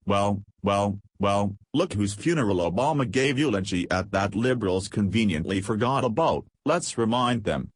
Well, look whose funeral Obama gave eulogy at that liberals conveniently forgot about. Let's remind them.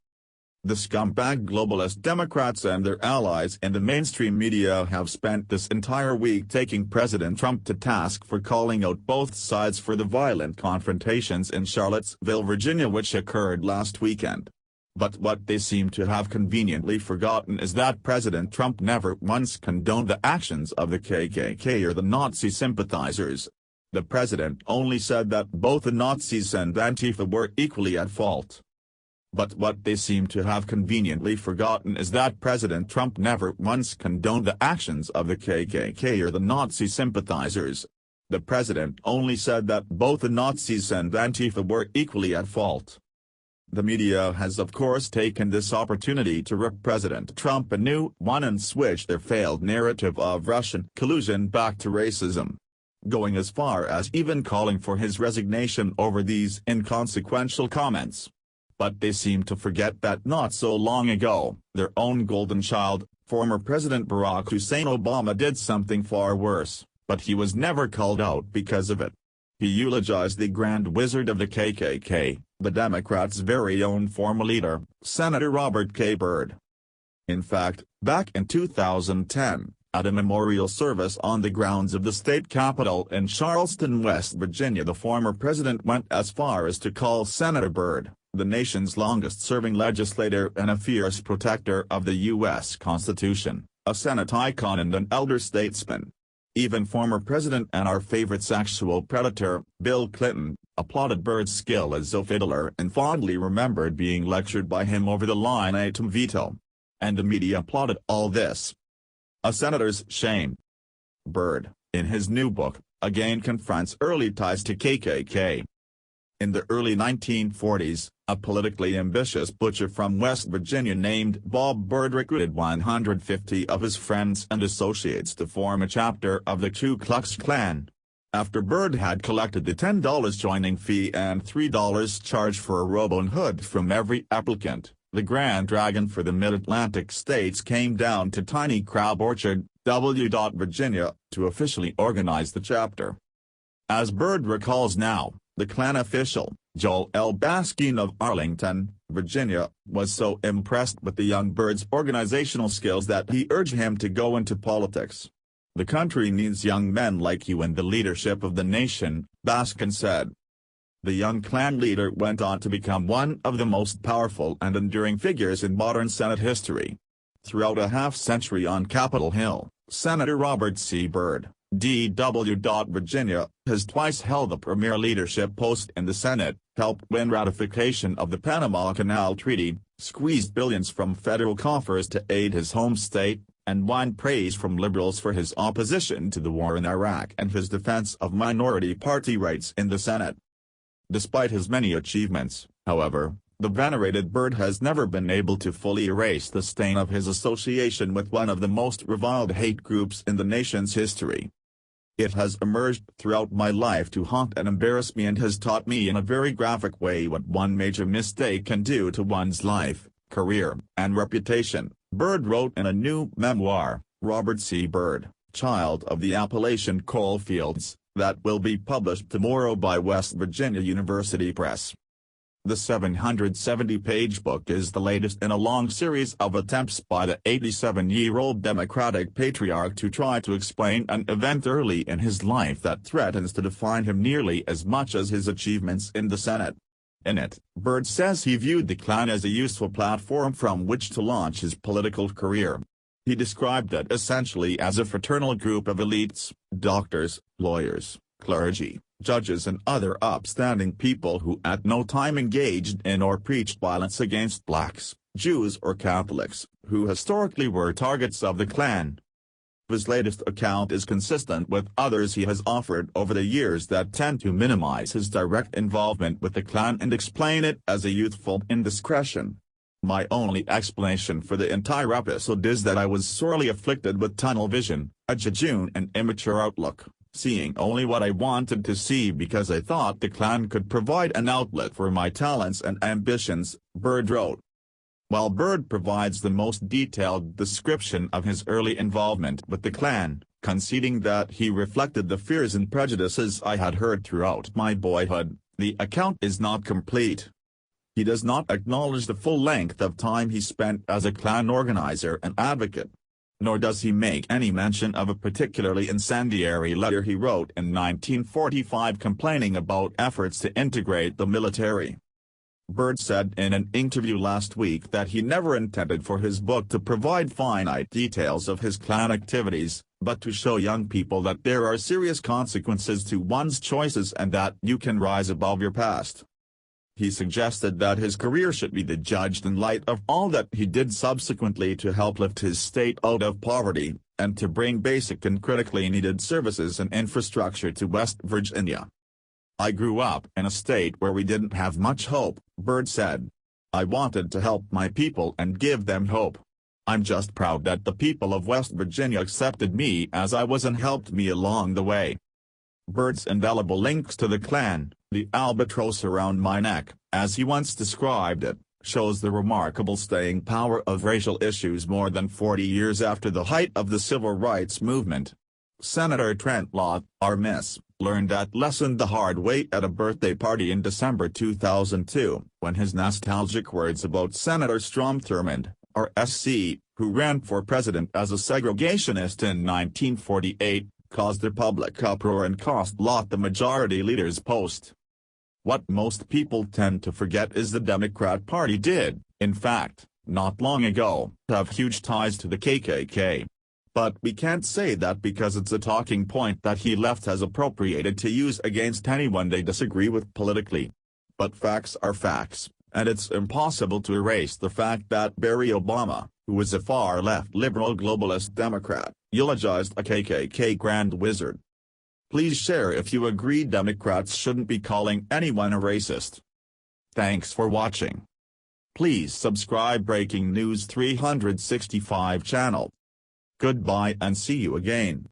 The scumbag globalist Democrats and their allies in the mainstream media have spent this entire week taking President Trump to task for calling out both sides for the violent confrontations in Charlottesville, Virginia, which occurred last weekend. But what they seem to have conveniently forgotten is that President Trump never once condoned the actions of the KKK or the Nazi sympathizers. The president only said that both the Nazis and Antifa were equally at fault. But what they seem to have conveniently forgotten is that President Trump never once condoned the actions of the KKK or the Nazi sympathizers. The president only said that both the Nazis and Antifa were equally at fault. The media has of course taken this opportunity to rip President Trump a new one and switch their failed narrative of Russian collusion back to racism, going as far as even calling for his resignation over these inconsequential comments. But they seem to forget that not so long ago, their own golden child, former President Barack Hussein Obama, did something far worse, but he was never called out because of it. He eulogized the grand wizard of the KKK, the Democrats' very own former leader, Senator Robert K. Byrd. In fact, back in 2010, at a memorial service on the grounds of the state capitol in Charleston, West Virginia, the former president went as far as to call Senator Byrd, the nation's longest-serving legislator and a fierce protector of the U.S. Constitution, a Senate icon and an elder statesman. Even former president and our favorite sexual predator, Bill Clinton, applauded Byrd's skill as a fiddler and fondly remembered being lectured by him over the line item veto. And the media applauded all this. A senator's shame. Byrd, in his new book, again confronts early ties to KKK. In the early 1940s, a politically ambitious butcher from West Virginia named Bob Byrd recruited 150 of his friends and associates to form a chapter of the Ku Klux Klan. After Byrd had collected the $10 joining fee and $3 charge for a robe and hood from every applicant, the Grand Dragon for the Mid-Atlantic states came down to tiny Crab Orchard, Virginia, to officially organize the chapter. As Byrd recalls now, the Klan official, Joel L. Baskin of Arlington, Virginia, was so impressed with the young Byrd's organizational skills that he urged him to go into politics. "The country needs young men like you in the leadership of the nation," Baskin said. The young Klan leader went on to become one of the most powerful and enduring figures in modern Senate history. Throughout a half-century on Capitol Hill, Senator Robert C. Byrd, D.W. Virginia, has twice held the premier leadership post in the Senate, helped win ratification of the Panama Canal Treaty, squeezed billions from federal coffers to aid his home state, and won praise from liberals for his opposition to the war in Iraq and his defense of minority party rights in the Senate. Despite his many achievements, however, the venerated Byrd has never been able to fully erase the stain of his association with one of the most reviled hate groups in the nation's history. "It has emerged throughout my life to haunt and embarrass me and has taught me in a very graphic way what one major mistake can do to one's life, career, and reputation," Byrd wrote in a new memoir, Robert C. Byrd, Child of the Appalachian Coal Fields, that will be published tomorrow by West Virginia University Press. The 770-page book is the latest in a long series of attempts by the 87-year-old Democratic patriarch to try to explain an event early in his life that threatens to define him nearly as much as his achievements in the Senate. In it, Byrd says he viewed the Klan as a useful platform from which to launch his political career. He described it essentially as a fraternal group of elites, doctors, lawyers, clergy, judges and other upstanding people who at no time engaged in or preached violence against blacks, Jews or Catholics, who historically were targets of the Klan. His latest account is consistent with others he has offered over the years that tend to minimize his direct involvement with the Klan and explain it as a youthful indiscretion. "My only explanation for the entire episode is that I was sorely afflicted with tunnel vision, a jejune and immature outlook, seeing only what I wanted to see because I thought the Klan could provide an outlet for my talents and ambitions," Byrd wrote. While Byrd provides the most detailed description of his early involvement with the Klan, conceding that he reflected the fears and prejudices I had heard throughout my boyhood. The account is not complete. He does not acknowledge the full length of time he spent as a Klan organizer and advocate. Nor does he make any mention of a particularly incendiary letter he wrote in 1945 complaining about efforts to integrate the military. Bird said in an interview last week that he never intended for his book to provide finite details of his Klan activities, but to show young people that there are serious consequences to one's choices and that you can rise above your past. He suggested that his career should be judged in light of all that he did subsequently to help lift his state out of poverty, and to bring basic and critically needed services and infrastructure to West Virginia. I grew up in a state where we didn't have much hope, Bird said. I wanted to help my people and give them hope. I'm just proud that the people of West Virginia accepted me as I was and helped me along the way. Bird's indelible links to the Klan, the albatross around my neck, as he once described it, shows the remarkable staying power of racial issues more than 40 years after the height of the civil rights movement. Senator Trent Lott, our Miss, learned that lesson the hard way at a birthday party in December 2002, when his nostalgic words about Senator Strom Thurmond, our SC, who ran for president as a segregationist in 1948, caused a public uproar and cost Lott the majority leader's post. What most people tend to forget is the Democrat Party did, in fact, not long ago, have huge ties to the KKK. But we can't say that because it's a talking point that he left has appropriated to use against anyone they disagree with politically. But facts are facts, and it's impossible to erase the fact that Barry Obama, who was a far-left liberal globalist Democrat, eulogized a KKK grand wizard. Please share if you agree Democrats shouldn't be calling anyone a racist. Thanks for watching. Please subscribe Breaking News 365 channel. Goodbye and see you again.